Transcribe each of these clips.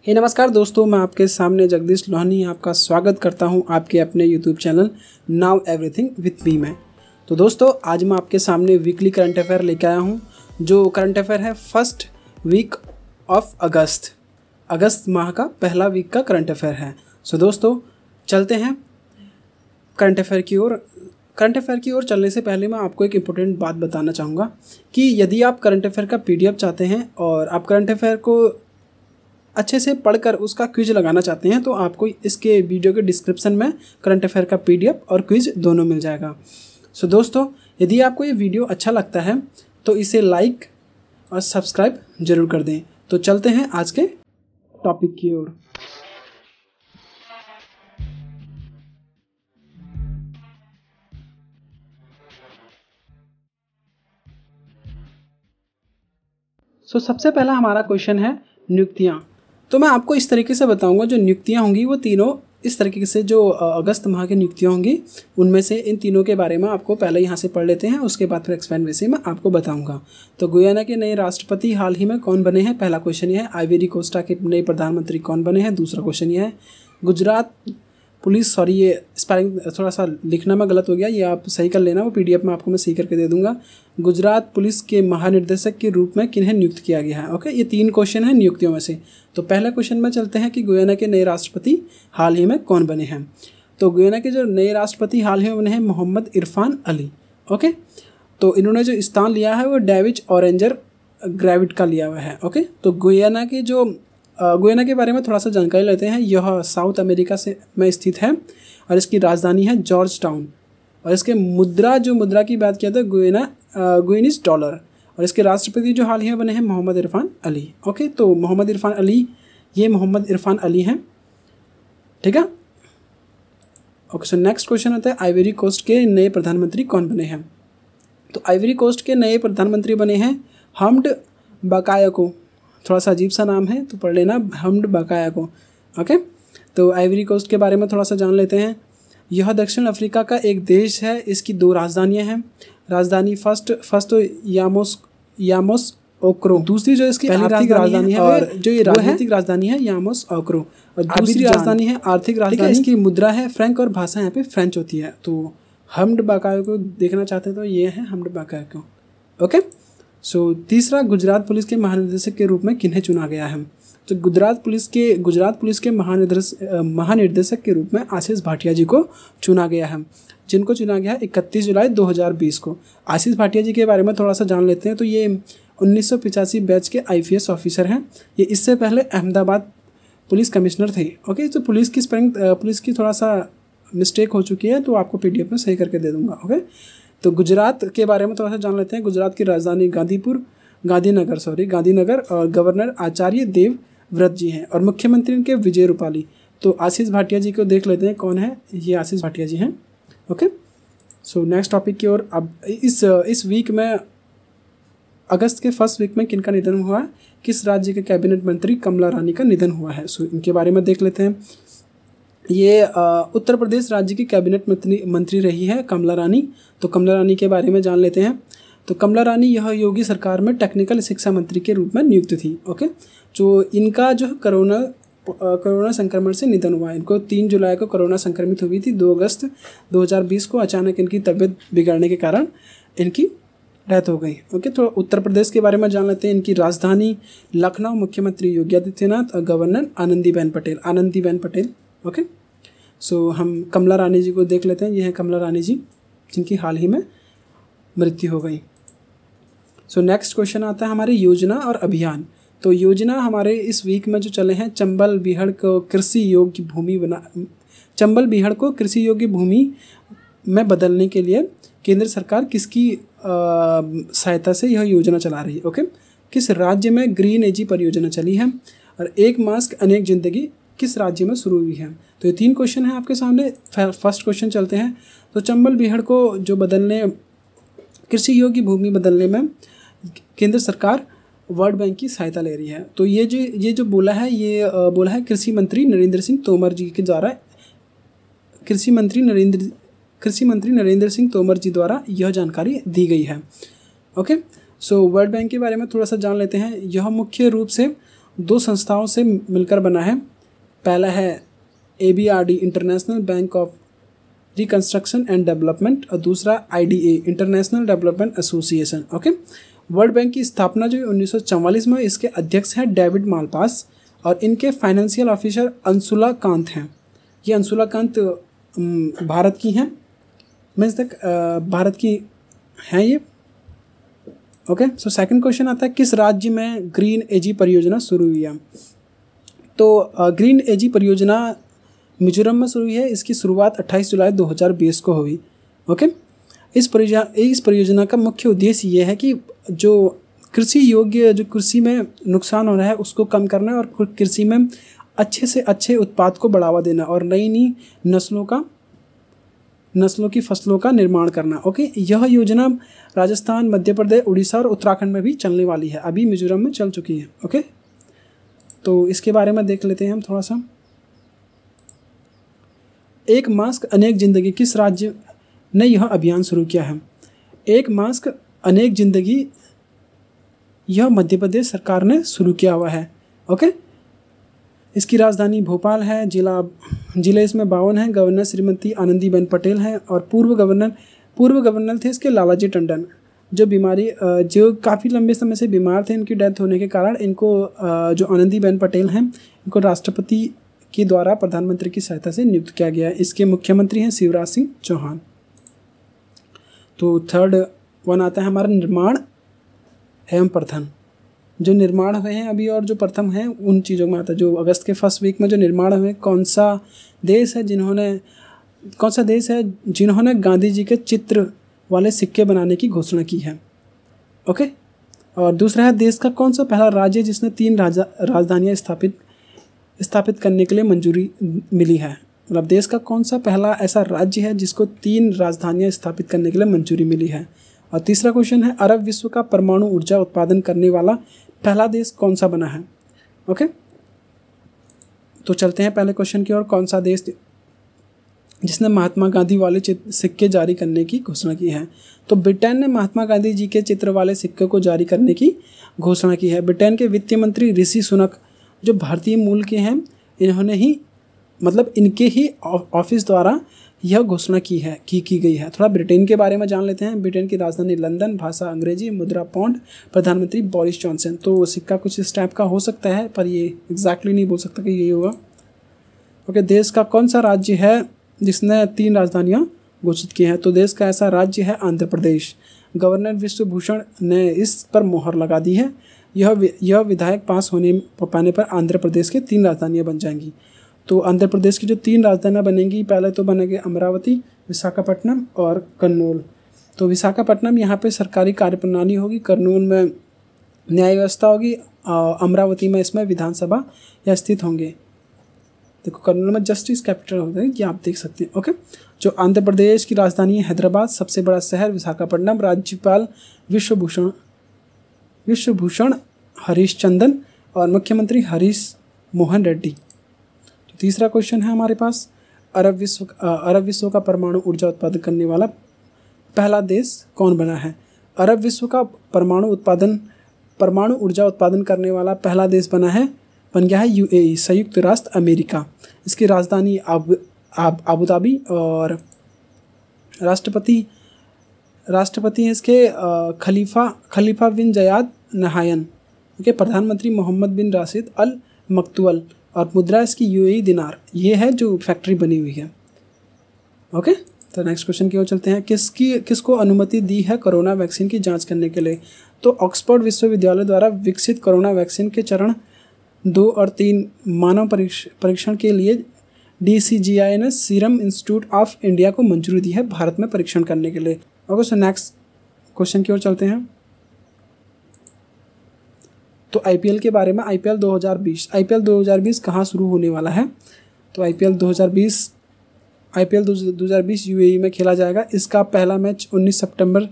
नमस्कार दोस्तों, मैं आपके सामने जगदीश लोहानी आपका स्वागत करता हूं आपके अपने YouTube channel now everything with me में। तो दोस्तों, आज मैं आपके सामने वीकली करंट अफेयर लेके आया हूं। जो करंट अफेयर है फर्स्ट वीक ऑफ अगस्त माह का पहला वीक का करंट अफेयर है। सो दोस्तों, चलते हैं करंट अफेयर की ओर। करंट अफेयर की ओर चलने से पहले मैं आपको एक इम्पोर्टेंट बात बताना चाहूँगा कि यदि आप करंट अफेयर का PDF चाहते हैं और आप करंट अफेयर को अच्छे से पढ़कर उसका क्विज लगाना चाहते हैं तो आपको इसके वीडियो के डिस्क्रिप्शन में करंट अफेयर का PDF और क्विज दोनों मिल जाएगा। सो दोस्तों, यदि आपको ये वीडियो अच्छा लगता है तो इसे लाइक और सब्सक्राइब जरूर कर दें। तो चलते हैं आज के टॉपिक की ओर। सबसे पहला हमारा क्वेश्चन है नियुक्तियाँ। तो मैं आपको इस तरीके से बताऊंगा, जो नियुक्तियाँ होंगी वो तीनों इस तरीके से जो अगस्त माह की नियुक्तियाँ होंगी उनमें से इन तीनों के बारे में आपको पहले यहाँ से पढ़ लेते हैं, उसके बाद फिर एक्सप्लेन वैसे मैं आपको बताऊंगा। तो गुयाना के नए राष्ट्रपति हाल ही में कौन बने हैं? पहला क्वेश्चन यह है। आइवरी कोस्टा के नए प्रधानमंत्री कौन बने हैं? दूसरा क्वेश्चन यह है। गुजरात पुलिस, सॉरी ये स्पेलिंग थोड़ा सा लिखना में गलत हो गया, ये आप सही कर लेना, वो PDF में आपको मैं सही करके दे दूंगा। गुजरात पुलिस के महानिदेशक के रूप में किन्हें नियुक्त किया गया है? ओके, ये 3 क्वेश्चन हैं नियुक्तियों में से। तो पहले क्वेश्चन में चलते हैं कि गुयाना के नए राष्ट्रपति हाल ही में कौन बने हैं। तो गुयाना के जो नए राष्ट्रपति हाल ही में बने हैं मोहम्मद इरफान अली। ओके, तो इन्होंने जो स्थान लिया है वो डेविड ऑरेंजर ग्रेविट का लिया हुआ है। ओके, तो गुयाना के बारे में थोड़ा सा जानकारी लेते हैं। यह साउथ अमेरिका में स्थित है और इसकी राजधानी है जॉर्ज टाउन। और इसके मुद्रा की बात किया तो गुयानीज डॉलर। और इसके राष्ट्रपति जो हाल ही में बने हैं मोहम्मद इरफान अली। ओके, तो मोहम्मद इरफान अली हैं, ठीक है। ओके, सो नेक्स्ट क्वेश्चन आता है आइवरी कोस्ट के नए प्रधानमंत्री कौन बने हैं? तो आइवरी कोस्ट के नए प्रधानमंत्री बने हैं हमड बकायाको। थोड़ा सा अजीब सा नाम है तो पढ़ लेना, हमड बकायाको। ओके, तो आइवरी कोस्ट के बारे में थोड़ा सा जान लेते हैं। यह दक्षिण अफ्रीका का एक देश है। इसकी 2 राजधानियां हैं। राजधानी फर्स्ट तो यामोस ओक्रो, दूसरी जो इसकी आर्थिक राजधानी है और जो ये राजनीतिक राजधानी है यामोस ओक्रो, और दूसरी राजधानी है आर्थिक राजधानी। इसकी मुद्रा है फ्रैंक और भाषा यहाँ पे फ्रेंच होती है। तो हमड बकायाको देखना चाहते हैं तो ये है हमड बकायाको। ओके, सो तीसरा, गुजरात पुलिस के महानिदेशक के रूप में किन्हें चुना गया है? तो गुजरात पुलिस के महानिदेशक के रूप में आशीष भाटिया जी को चुना गया है, जिनको चुना गया है 31 जुलाई 2020 को। आशीष भाटिया जी के बारे में थोड़ा सा जान लेते हैं। तो ये 1985 बैच के IPS ऑफिसर हैं। ये इससे पहले अहमदाबाद पुलिस कमिश्नर थे। ओके, तो पुलिस की थोड़ा सा मिस्टेक हो चुकी है तो आपको PDF में सही करके दे दूंगा। ओके, तो गुजरात के बारे में थोड़ा सा जान लेते हैं। गुजरात की राजधानी गांधीनगर और गवर्नर आचार्य देवव्रत जी हैं और मुख्यमंत्री उनके विजय रूपाली। तो आशीष भाटिया जी को देख लेते हैं कौन है। ये आशीष भाटिया जी हैं। ओके, सो नेक्स्ट टॉपिक की ओर। अब इस वीक में अगस्त के फर्स्ट वीक में किनका निधन हुआ है? किस राज्य के कैबिनेट मंत्री कमला रानी का निधन हुआ है? सो इनके बारे में देख लेते हैं। ये उत्तर प्रदेश राज्य की कैबिनेट मंत्री रही है कमला रानी। तो कमला रानी के बारे में जान लेते हैं। तो कमला रानी यह योगी सरकार में टेक्निकल शिक्षा मंत्री के रूप में नियुक्त थी। ओके, जो इनका जो कोरोना संक्रमण से निधन हुआ है। इनको 3 जुलाई को कोरोना संक्रमित हुई थी। 2 अगस्त 2020 को अचानक इनकी तबीयत बिगड़ने के कारण इनकी डेथ हो गई। ओके, तो उत्तर प्रदेश के बारे में जान लेते हैं। इनकी राजधानी लखनऊ, मुख्यमंत्री योगी आदित्यनाथ और गवर्नर आनंदीबेन पटेल। ओके, सो हम कमला रानी जी को देख लेते हैं। ये है कमला रानी जी, जिनकी हाल ही में मृत्यु हो गई। सो नेक्स्ट क्वेश्चन आता है हमारे योजना और अभियान। तो योजना हमारे इस वीक में जो चले हैं, चंबल बीहड़ को कृषि योग्य भूमि में बदलने के लिए केंद्र सरकार किसकी सहायता से यह योजना चला रही है? ओके, किस राज्य में ग्रीन एजी परियोजना चली है? और एक मास्क अनेक जिंदगी किस राज्य में शुरू हुई है? तो ये 3 क्वेश्चन हैं आपके सामने। फर्स्ट क्वेश्चन चलते हैं। तो चंबल बीहड़ को जो कृषि योग्य भूमि बदलने में केंद्र सरकार वर्ल्ड बैंक की सहायता ले रही है। तो ये जो बोला है कृषि मंत्री नरेंद्र सिंह तोमर जी के द्वारा, कृषि मंत्री नरेंद्र सिंह तोमर जी द्वारा यह जानकारी दी गई है। ओके, सो वर्ल्ड बैंक के बारे में थोड़ा सा जान लेते हैं। यह मुख्य रूप से दो संस्थाओं से मिलकर बना है। पहला है ABRD international bank of reconstruction and development और दूसरा IDA international development association. Okay, world bank की स्थापना जो 1944 में, इसके अध्यक्ष हैं डेविड मालपास और इनके फाइनेंशियल ऑफिसर अंशुला कांत हैं। ये अंशुला कांत भारत की हैं, मीन्स तक भारत की हैं ये। ओके, सो सेकंड क्वेश्चन आता है किस राज्य में ग्रीन एजी परियोजना शुरू हुई है। तो ग्रीन एजी परियोजना मिजोरम में शुरू हुई है। इसकी शुरुआत 28 जुलाई 2020 को हुई। ओके, इस परियोजना का मुख्य उद्देश्य ये है कि जो कृषि योग्य, जो कृषि में नुकसान हो रहा है उसको कम करना और कृषि में अच्छे से अच्छे उत्पाद को बढ़ावा देना और नई नस्लों की फसलों का निर्माण करना। ओके, यह योजना राजस्थान, मध्य प्रदेश, उड़ीसा और उत्तराखंड में भी चलने वाली है। अभी मिजोरम में चल चुकी है। ओके, तो इसके बारे में देख लेते हैं हम थोड़ा सा। एक मास्क अनेक जिंदगी, किस राज्य ने यह अभियान शुरू किया है। एक मास्क अनेक जिंदगी, यह मध्य प्रदेश सरकार ने शुरू किया हुआ है। ओके, इसकी राजधानी भोपाल है। जिले इसमें 52 हैं। गवर्नर श्रीमती आनंदीबेन पटेल हैं और पूर्व गवर्नर थे इसके लालाजी टंडन, जो काफ़ी लंबे समय से बीमार थे। इनकी डेथ होने के कारण इनको जो आनंदीबेन पटेल हैं, इनको राष्ट्रपति के द्वारा प्रधानमंत्री की सहायता से नियुक्त किया गया है। इसके मुख्यमंत्री हैं शिवराज सिंह चौहान। तो थर्ड वन आता है हमारा निर्माण एवं प्रथम। जो निर्माण हुए हैं अभी और जो प्रथम हैं उन चीज़ों में आता है। जो अगस्त के फर्स्ट वीक में जो निर्माण हुए, कौन सा देश है जिन्होंने गांधी जी के चित्र वाले सिक्के बनाने की घोषणा की है। ओके, और दूसरा है देश का कौन सा पहला राज्य जिसने 3 राजधानियाँ स्थापित करने के लिए मंजूरी मिली है। मतलब देश का कौन सा पहला ऐसा राज्य है जिसको 3 राजधानियाँ स्थापित करने के लिए मंजूरी मिली है। और तीसरा क्वेश्चन है अरब विश्व का परमाणु ऊर्जा उत्पादन करने वाला पहला देश कौन सा बना है। ओके, तो चलते हैं पहले क्वेश्चन की ओर। कौन सा देश जिसने महात्मा गांधी वाले सिक्के जारी करने की घोषणा की है। तो ब्रिटेन ने महात्मा गांधी जी के चित्र वाले सिक्के को जारी करने की घोषणा की है। ब्रिटेन के वित्त मंत्री ऋषि सुनक जो भारतीय मूल के हैं, इन्होंने ही इनके ही ऑफिस द्वारा यह घोषणा की गई है। थोड़ा ब्रिटेन के बारे में जान लेते हैं। ब्रिटेन की राजधानी लंदन, भाषा अंग्रेजी, मुद्रा पाउंड, प्रधानमंत्री बोरिस जॉनसन। तो सिक्का कुछ इस टाइप का हो सकता है, पर ये एग्जैक्टली नहीं बोल सकता कि यही होगा। ओके, देश का कौन सा राज्य है जिसने 3 राजधानियाँ घोषित की हैं। तो देश का ऐसा राज्य है आंध्र प्रदेश। गवर्नर विश्वभूषण ने इस पर मोहर लगा दी है। यह विधेयक पास पाने पर आंध्र प्रदेश के 3 राजधानियाँ बन जाएंगी। तो आंध्र प्रदेश की जो 3 राजधानियाँ बनेंगी, पहले तो बनेंगे अमरावती, विशाखापट्टनम और कन्नौल। तो विशाखापट्टनम यहाँ पे सरकारी कार्यप्रणाली होगी, कन्नौल में न्याय व्यवस्था होगी, अमरावती में इसमें विधानसभा या स्थित होंगे। देखो कन्नौल में जस्टिस कैपिटल होता है, ये आप देख सकते हैं। ओके, जो आंध्र प्रदेश की राजधानी है हैदराबाद, सबसे बड़ा शहर विशाखापट्टनम, राज्यपाल विश्वभूषण हरीशचंदन और मुख्यमंत्री हरीश मोहन रेड्डी। तो तीसरा क्वेश्चन है हमारे पास, अरब विश्व का परमाणु ऊर्जा उत्पादन करने वाला पहला देश कौन बना है। अरब विश्व का परमाणु ऊर्जा उत्पादन करने वाला पहला देश बन गया है UAE, संयुक्त राष्ट्र अमेरिका। इसकी राजधानी अबू धाबी और राष्ट्रपति हैं इसके खलीफा बिन जयाद नहायन। ओके, प्रधानमंत्री मोहम्मद बिन राशिद अल मकतूल और मुद्रा इसकी UAE दिनार। ये है जो फैक्ट्री बनी हुई है। ओके, तो नेक्स्ट क्वेश्चन की ओर चलते हैं। किसको अनुमति दी है कोरोना वैक्सीन की जांच करने के लिए। तो ऑक्सफोर्ड विश्वविद्यालय द्वारा विकसित कोरोना वैक्सीन के चरण 2 और 3 मानव परीक्षण के लिए DCGI ने सीरम इंस्टीट्यूट ऑफ इंडिया को मंजूरी दी है भारत में परीक्षण करने के लिए। ओके, सो नेक्स्ट क्वेश्चन की ओर चलते हैं। तो IPL के बारे में, IPL 2020 कहाँ शुरू होने वाला है। तो IPL 2020 UAE में खेला जाएगा। इसका पहला मैच 19 सितंबर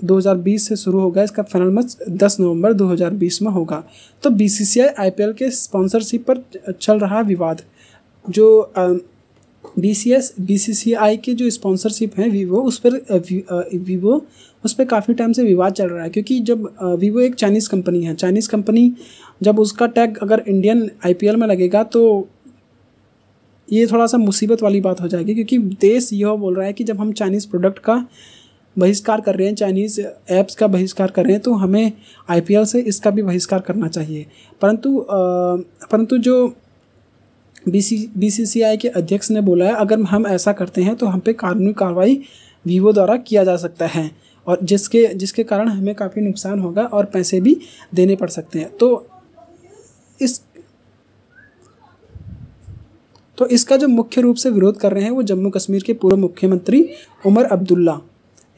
2020 से शुरू होगा। इसका फाइनल मैच 10 नवंबर 2020 में होगा। तो BCCI IPL के स्पॉन्सरशिप पर चल रहा विवाद। जो BCCI के जो स्पॉन्सरशिप है वीवो उस पर काफ़ी टाइम से विवाद चल रहा है, क्योंकि जब वीवो एक चाइनीज़ कंपनी है, चाइनीज़ कंपनी जब उसका टैग अगर इंडियन IPL में लगेगा तो ये थोड़ा सा मुसीबत वाली बात हो जाएगी, क्योंकि देश यह बोल रहा है कि जब हम चाइनीज़ प्रोडक्ट का बहिष्कार कर रहे हैं, चाइनीज़ ऐप्स का बहिष्कार कर रहे हैं, तो हमें IPL से इसका भी बहिष्कार करना चाहिए। परंतु जो BCCI के अध्यक्ष ने बोला है अगर हम ऐसा करते हैं तो हम पे कानूनी कार्रवाई वीवो द्वारा किया जा सकता है, और जिसके कारण हमें काफ़ी नुकसान होगा और पैसे भी देने पड़ सकते हैं। तो इसका जो मुख्य रूप से विरोध कर रहे हैं वो जम्मू कश्मीर के पूर्व मुख्यमंत्री उमर अब्दुल्ला।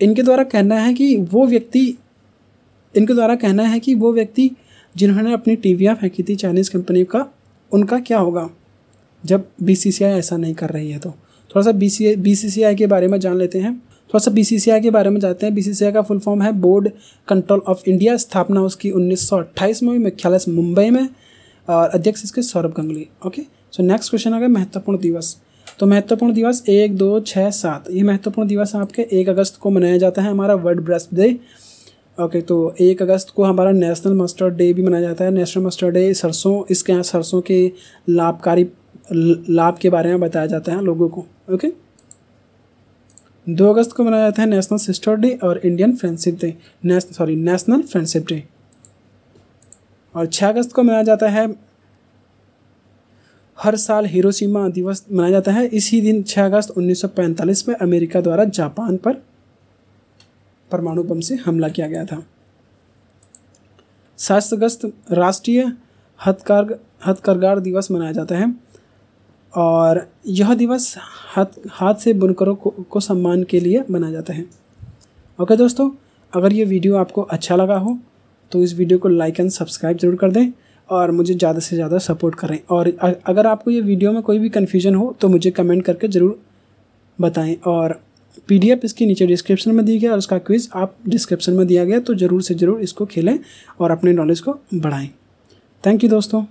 इनके द्वारा कहना है कि वो व्यक्ति जिन्होंने अपनी टीवियाँ फेंकी थी चाइनीज़ कंपनी का, उनका क्या होगा जब BCCI ऐसा नहीं कर रही है। तो थोड़ा सा BCCI के बारे में जान लेते हैं। BCCI के बारे में जानते हैं। BCCI का फुल फॉर्म है बोर्ड कंट्रोल ऑफ इंडिया। स्थापना उसकी 1928 में हुई, मुख्यालय मुंबई में, और अध्यक्ष इसके Saurav Ganguly. Okay, so next question आ गया महत्वपूर्ण दिवस। तो महत्वपूर्ण दिवस 1, 2, 6, 7 ये महत्वपूर्ण दिवस आपके 1 अगस्त को मनाया जाता है, हमारा वर्ल्ड ब्रेस्ट डे। ओके, तो 1 अगस्त को हमारा नेशनल मस्टर्ड डे भी मनाया जाता है। नेशनल मस्टर्ड डे इसके यहाँ सरसों के लाभ के बारे में बताया जाता है लोगों को। ओके, 2 अगस्त को मनाया जाता है नेशनल सिस्टर डे और नेशनल फ्रेंडशिप डे। और 6 अगस्त को मनाया जाता है, हर साल हिरोशिमा दिवस मनाया जाता है। इसी दिन 6 अगस्त 1945 में अमेरिका द्वारा जापान पर परमाणु बम से हमला किया गया था। 7 अगस्त राष्ट्रीय हथकरघा दिवस मनाया जाता है, और यह दिवस हाथ से बुनकरों को सम्मान के लिए मनाया जाता है। ओके दोस्तों, अगर ये वीडियो आपको अच्छा लगा हो तो इस वीडियो को लाइक एंड सब्सक्राइब जरूर कर दें और मुझे ज़्यादा से ज़्यादा सपोर्ट करें। और अगर आपको ये वीडियो में कोई भी कन्फ्यूजन हो तो मुझे कमेंट करके ज़रूर बताएं। और PDF इसके नीचे डिस्क्रिप्शन में दी गया और उसका क्विज़ आप डिस्क्रिप्शन में दिया गया, तो ज़रूर से ज़रूर इसको खेलें और अपने नॉलेज को बढ़ाएं। थैंक यू दोस्तों।